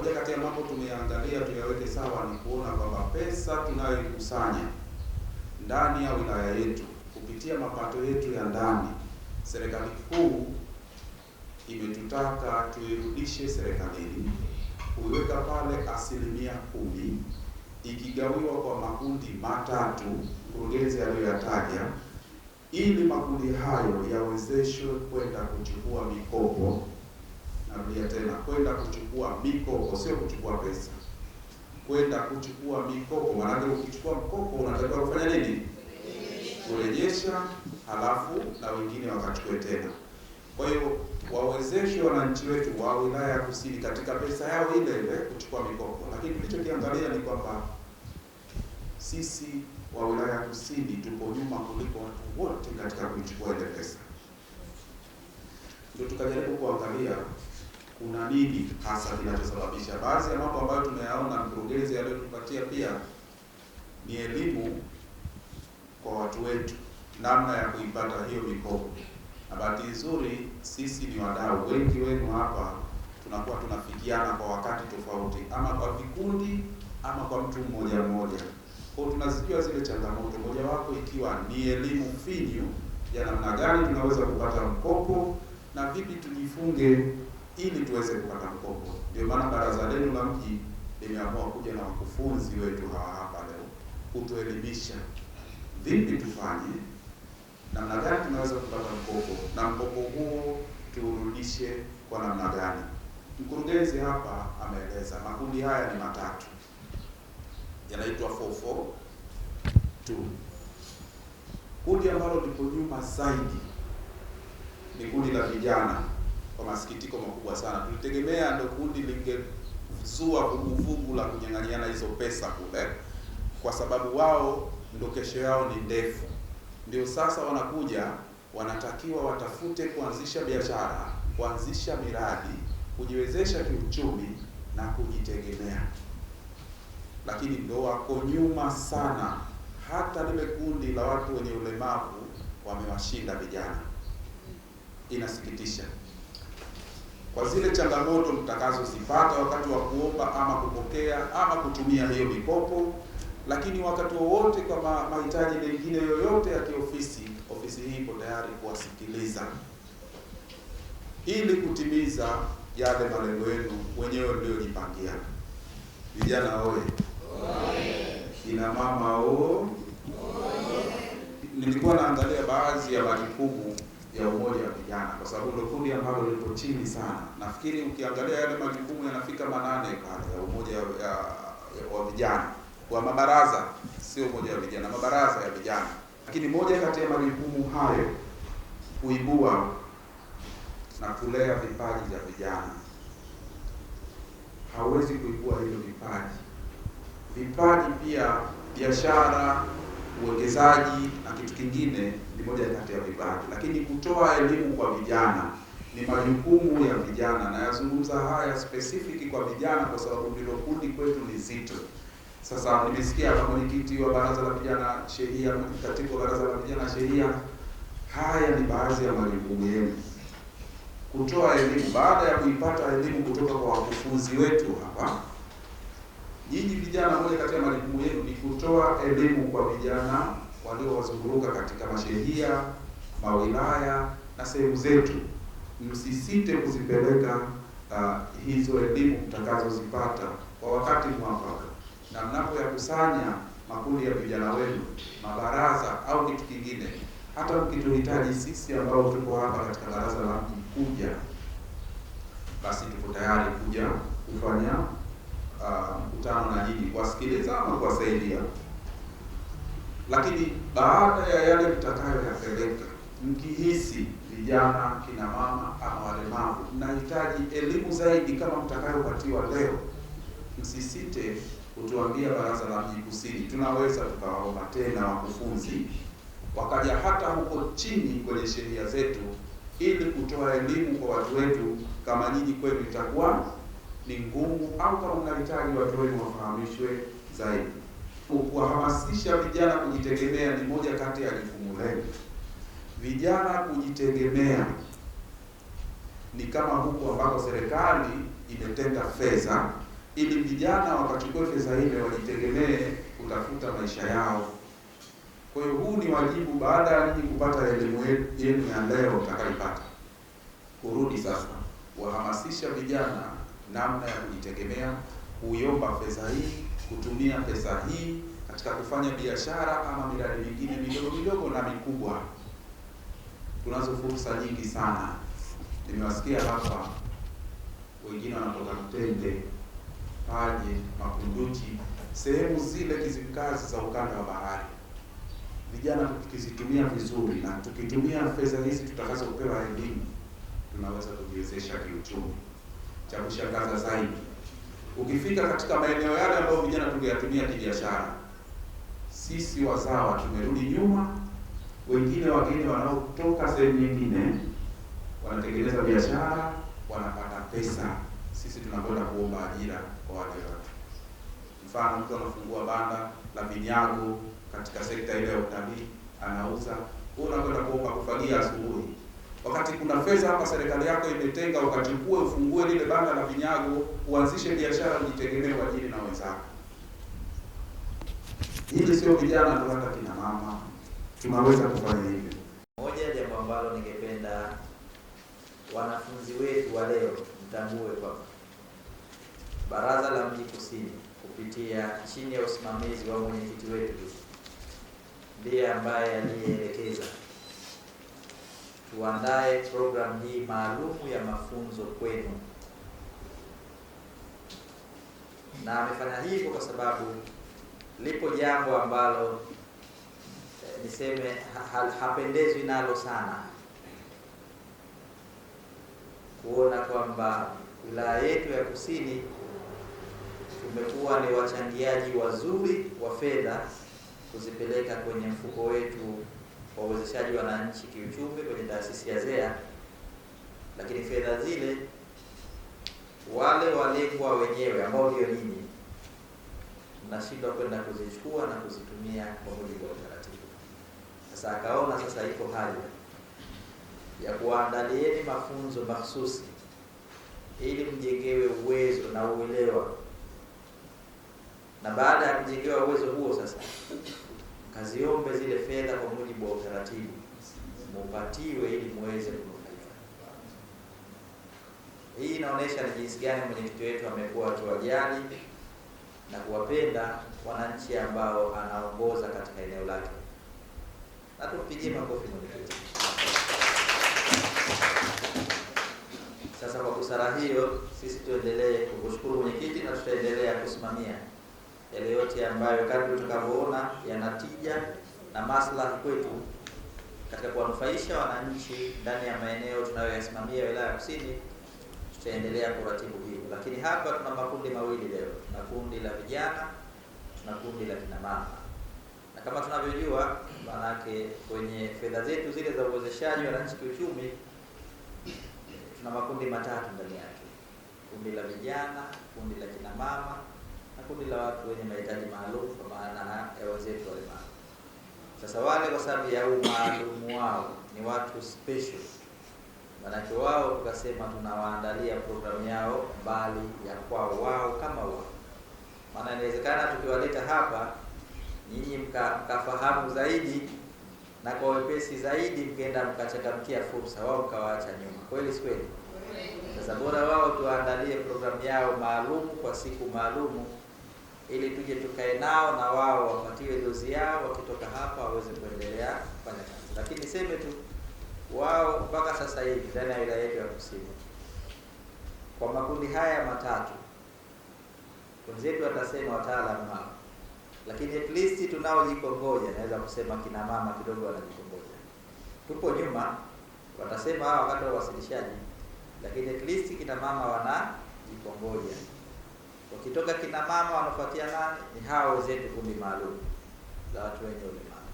moja kati ya mambo tumeangalia tuyaweke sawa ni kuona kwamba pesa tunayoikusanya ndani ya wilaya yetu kupitia mapato yetu ya ndani, serikali kuu imetutaka tuirudishe serikalini, kuiweka pale 10% ikigawiwa kwa makundi matatu mkurugenzi aliyoyataja, ili makundi hayo yawezeshwe kwenda kuchukua mikopo. Narudia tena, kwenda kuchukua mikopo, sio kuchukua pesa, kwenda kuchukua mikopo. Maana ukichukua mkopo unatakiwa kufanya nini? Kurejesha, halafu na wengine wakachukue tena. Kwa hiyo wawezeshe wananchi wetu wa wilaya ya Kusini katika pesa yao ile ile kuchukua mikopo. Lakini tulichokiangalia ni kwamba sisi wa wilaya ya Kusini tupo nyuma kuliko watu wote katika kuchukua ile pesa. Ndio tukajaribu kuangalia kuna nini hasa kinachosababisha. Baadhi ya mambo ambayo tumeyaona mkurugenzi aliyotupatia pia ni elimu kwa watu wetu, namna ya kuipata hiyo mikopo. Na bahati nzuri sisi ni wadau, wengi wenu hapa tunakuwa tunafikiana kwa wakati tofauti, ama kwa vikundi ama kwa mtu mmoja mmoja. Kwa tunazijua zile changamoto, mojawapo ikiwa ni elimu finyu ya namna gani tunaweza kupata mkopo na vipi tujifunge ili tuweze kupata mkopo. Ndio maana baraza lenu la mji limeamua kuja na wakufunzi wetu hawa hapa leo kutuelimisha vipi tufanye, namna gani tunaweza kupata mkopo na mkopo huo turudishe kwa namna gani. Mkurugenzi hapa ameeleza makundi haya ni matatu, yanaitwa 442. Kundi ambalo lipo nyuma zaidi ni kundi la vijana. Kwa masikitiko makubwa sana, tulitegemea ndio kundi lingezua vuguvugu la kunyang'anyana hizo pesa kule, kwa sababu wao ndio kesho yao ni ndefu. Ndio sasa wanakuja, wanatakiwa watafute kuanzisha biashara, kuanzisha miradi, kujiwezesha kiuchumi na kujitegemea. Lakini ndio wako nyuma sana. Hata lile kundi la watu wenye ulemavu wamewashinda vijana. Inasikitisha. Kwa zile changamoto mtakazozipata wakati wa kuomba ama kupokea ama kutumia hiyo mikopo, lakini wakati wowote kwa mahitaji mengine yoyote ya kiofisi, ofisi hii ipo tayari kuwasikiliza ili kutimiza yale malengo yenu wenyewe mliojipangia. Vijana oye! Ina mama oye! Nilikuwa naangalia baadhi ya majukumu ya umoja wa vijana kwa sababu ndio kundi ambalo lipo chini sana. Nafikiri ukiangalia yale majukumu yanafika 8 pale ya umoja wa vijana. Kwa mabaraza, sio umoja wa vijana, mabaraza ya vijana. Lakini moja kati ya majukumu hayo kuibua na kulea vipaji vya vijana. Hawezi kuibua hilo vipaji. Vipaji pia, biashara, uwekezaji na kitu kingine ni moja kati ya vipaji. Lakini kutoa elimu kwa vijana ni majukumu ya vijana, na yazungumza haya specific kwa vijana kwa sababu ndilo kundi kwetu ni zito. Sasa nimesikia kama mwenyekiti wa baraza la vijana sheria, katibu wa baraza la vijana sheria, haya ni baadhi ya majukumu yenu. Kutoa elimu, baada ya kuipata elimu kutoka kwa wakufunzi wetu hapa, nyinyi vijana, moja kati ya majukumu yenu ni kutoa elimu kwa vijana waliowazunguruka katika mashehia, mawilaya na sehemu zetu. Msisite kuzipeleka hizo elimu mtakazozipata kwa wakati mwafaka, na mnapoyakusanya makundi ya vijana wenu, mabaraza au kitu kingine, hata mkituhitaji sisi ambao tuko hapa katika baraza la mji kuja, basi tuko tayari kuja kufanya mkutano na nyinyi, kuwasikiliza ama kuwasaidia. Lakini baada ya yale mtakayoyapeleka, mkihisi vijana, kina mama ama walemavu mnahitaji elimu zaidi kama mtakayopatiwa leo, msisite kutuambia baraza la mji Kusini. Tunaweza tukawaomba tena wakufunzi wakaja hata huko chini kwenye sheria zetu ili kutoa elimu kwa watu wetu. Kama nyinyi kwenu itakuwa ni ngumu, au kama mnahitaji watu wenu wafahamishwe zaidi. Kuhamasisha vijana kujitegemea ni moja kati ya jukumu lenu. Vijana kujitegemea ni kama huko ambako serikali imetenga fedha ili vijana wakachukue fedha ile wajitegemee kutafuta maisha yao. Kwa hiyo huu ni wajibu, baada ya nyinyi kupata elimu yenu ya leo mtakaipata, kurudi sasa wahamasisha vijana namna ya kujitegemea, kuiomba fedha hii, kutumia pesa hii katika kufanya biashara ama miradi mingine midogo midogo na mikubwa. Tunazo fursa nyingi sana. Nimewasikia hapa wengine wanatoka Mtende, Paje, Makunduchi, sehemu zile kizimkazi za ukanda wa bahari. Vijana tukizitumia vizuri na tukitumia fedha hizi tutakazopewa elimu, tunaweza kujiwezesha kiuchumi. Cha kushangaza zaidi, ukifika katika maeneo yale ambayo vijana tungeyatumia kibiashara, sisi wazawa tumerudi nyuma. Wengine wageni wanaotoka sehemu nyingine wanatengeneza biashara, wanapata pesa, sisi tunakwenda kuomba ajira kwa wale watu. Mfano, mtu anafungua banda la vinyago katika sekta ile ya utalii, anauza, wewe unakwenda kuomba kufagia asubuhi, wakati kuna fedha hapa serikali yako imetenga, ukachukue ufungue lile banda la vinyago, uanzishe biashara, ujitegemee kwa ajili na wenzako. Hili sio vijana tu, hata kina mama tunaweza kufanya hivyo. Moja jambo ambalo ningependa wanafunzi wetu wa leo mtambue kwamba Baraza la Mji Kusini kupitia chini ya usimamizi wa mwenyekiti wetu ndiye ambaye aliyeelekeza tuandae program hii maalumu ya mafunzo kwenu, na amefanya hivyo kwa sababu lipo jambo ambalo niseme hapendezwi nalo sana, kuona kwamba wilaya yetu ya Kusini tumekuwa ni wachangiaji wazuri wa fedha kuzipeleka kwenye mfuko wetu wa uwezeshaji wananchi kiuchumi kwenye taasisi ya ZEA, lakini fedha zile wale walengwa wenyewe ambao ndio nyinyi mnashindwa kwenda kuzichukua na kuzitumia kwa mujibu wa utaratibu. Sasa akaona sasa iko haja ya kuandalieni mafunzo mahsusi ili mjengewe uwezo na uelewa, na baada ya kujengewa uwezo huo sasa kaziombe zile fedha kwa mujibu wa utaratibu, mupatiwe ili muweze kunufaika. Hii inaonyesha ni jinsi gani mwenyekiti wetu amekuwa akiwajali na kuwapenda wananchi ambao anaongoza katika eneo lake. Na tumpigie makofi mwenyekiti. Sasa kwa busara hiyo, sisi tuendelee kukushukuru mwenyekiti, na tutaendelea kusimamia yale yote ambayo kadri tutakavyoona yanatija na maslahi kwetu katika kuwanufaisha wananchi ndani ya maeneo tunayoyasimamia wilaya ya Kusini, tutaendelea kuratibu hivyo. Lakini hapa tuna makundi mawili leo, tuna kundi la vijana, tuna kundi la kina mama. Na kama tunavyojua, manake kwenye fedha zetu zile za uwezeshaji wananchi kiuchumi tuna makundi matatu ndani yake: kundi la vijana, kundi la kina mama na kundi la watu wenye mahitaji maalum, kwa maana ya wenzetu walemavu. Sasa wale kwa sababu ya umaalumu wao ni watu special, manake wao tukasema tunawaandalia programu yao mbali ya kwao wao kama wao. Maana inawezekana tukiwaleta hapa nyinyi mkafahamu zaidi na kwa wepesi zaidi mkaenda mkachangamkia fursa, wao mkawaacha nyuma. Kweli si kweli? Sasa bora wao tuandalie programu yao maalumu kwa siku maalumu, ili tuje tukae nao na wao wapatiwe dozi yao, wakitoka hapa waweze kuendelea kufanya kazi. Lakini niseme tu wao mpaka sasa hivi ndani ya wilaya yetu ya Kusini, kwa makundi haya matatu, wenzetu watasema wataalamu hao, lakini at least tunaojikongoja, naweza kusema kina mama kidogo wanajikongoja, tupo nyuma, watasema hao wakati wa wasilishaji, lakini at least kina mama wanajikongoja. Wakitoka kina mama wanafuatia nani? Ni hao wenzetu kundi maalum za watu wenye ulemavu.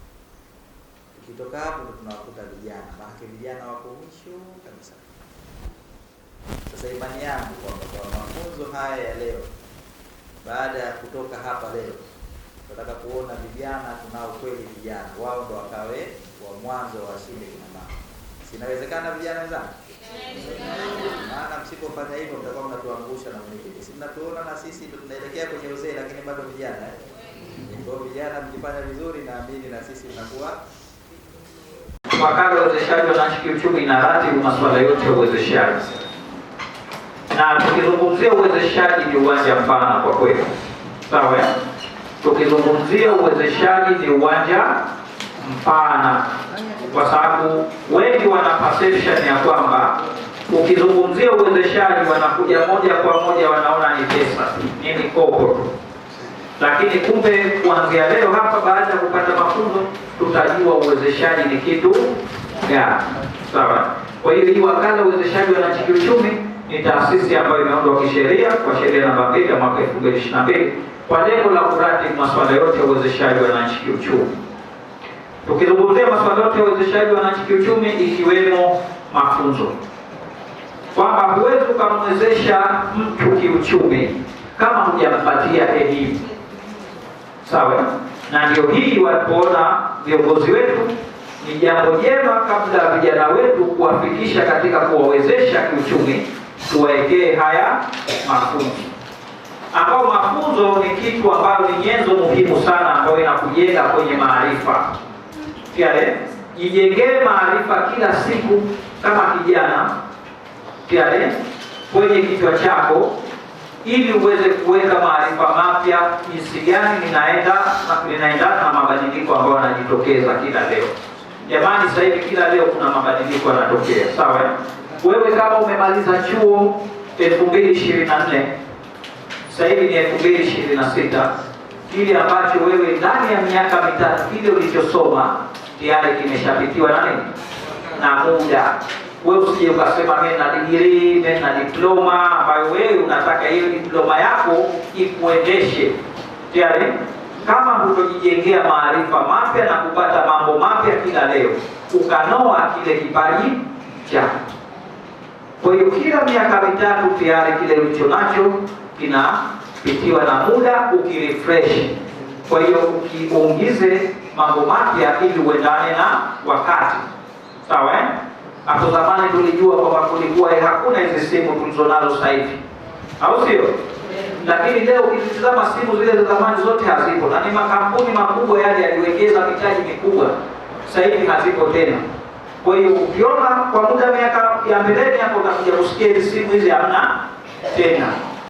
Tukitoka hapo ndo tunawakuta vijana, maana vijana wako mwisho kabisa. Sasa imani yangu kwamba kwa mafunzo haya ya leo, baada ya kutoka hapa leo, tunataka kuona vijana tunao kweli vijana, wao ndo wakawe wa mwanzo washinde kina mama. Sinawezekana vijana wenzangu? Maana msipofanya hivyo mtakuwa mnatuangusha na mwenyekiti. Si mnatuona na sisi ndio tunaelekea kwenye uzee, lakini bado vijana. Kwa vijana mkifanya vizuri, naamini na sisi tunakuwa. Wakala wa Uwezeshaji Wananchi Kiuchumi inaratibu masuala yote ya uwezeshaji. Na tukizungumzia uwezeshaji ni uwanja mpana kwa kweli. Sawa? Tukizungumzia uwezeshaji ni uwanja mpana, kwa sababu wengi wana perception ya kwamba ukizungumzia uwezeshaji wanakuja moja kwa moja wanaona ni pesa, ni mikopo. Lakini kumbe kuanzia leo hapa, baada ya kupata mafunzo, tutajua uwezeshaji ni kitu gani. Sawa? Kwa hiyo hii Wakala wa Uwezeshaji Wananchi Kiuchumi ni taasisi ambayo imeundwa kisheria kwa sheria namba 2 ya mwaka 2022 kwa lengo la kuratibu masuala yote ya uwezeshaji wananchi kiuchumi. Tukizungumzia masuala yote ya uwezeshaji wananchi kiuchumi ikiwemo mafunzo, kwamba huwezi ukamwezesha mtu kiuchumi kama hujampatia elimu. Sawa? Na ndio hii walipoona viongozi wetu ni jambo jema kabla ya vijana wetu kuwafikisha katika kuwawezesha kiuchumi, tuwaekee haya mafunzo, ambao mafunzo ni kitu ambayo ni nyenzo muhimu sana ambayo inakujenga kwenye maarifa. Kiale, jijengee maarifa kila siku kama kijana, kiale, kwenye kichwa chako, ili uweze kuweka maarifa mapya jinsi gani ninaendana na mabadiliko ambayo yanajitokeza kila leo. Jamani, sasa hivi kila leo kuna mabadiliko yanatokea. Sawa? Wewe kama umemaliza chuo 2024, sasa hivi ni 2026, kile ambacho wewe ndani ya miaka mitatu kile ulichosoma tayari kimeshapitiwa na nini? Na muda. Wewe usije ukasema mimi na degree, mimi na diploma, ambayo wewe unataka hiyo diploma yako ikuendeshe. Tayari kama hutojijengea maarifa mapya na kupata mambo mapya kila leo, ukanoa kile kipaji chako. Kwa hiyo kila miaka mitatu tayari kile ulicho nacho kinapitiwa na muda, ukirefresh. Kwa hiyo ukiongeze mambo mapya ili uendane na wakati. Sawa? Hapo zamani tulijua kwamba kulikuwa hakuna hizi simu tulizonazo sasa hivi, au sio? Lakini leo ukitazama simu zile za zamani zote hazipo, na ni makampuni makubwa yale yaliwekeza mitaji mikubwa, sasa hivi hazipo tena. Kwa hiyo ukiona kwa muda miaka ya mbeleni hapo utakuja kusikia hizi simu hizi hamna tena.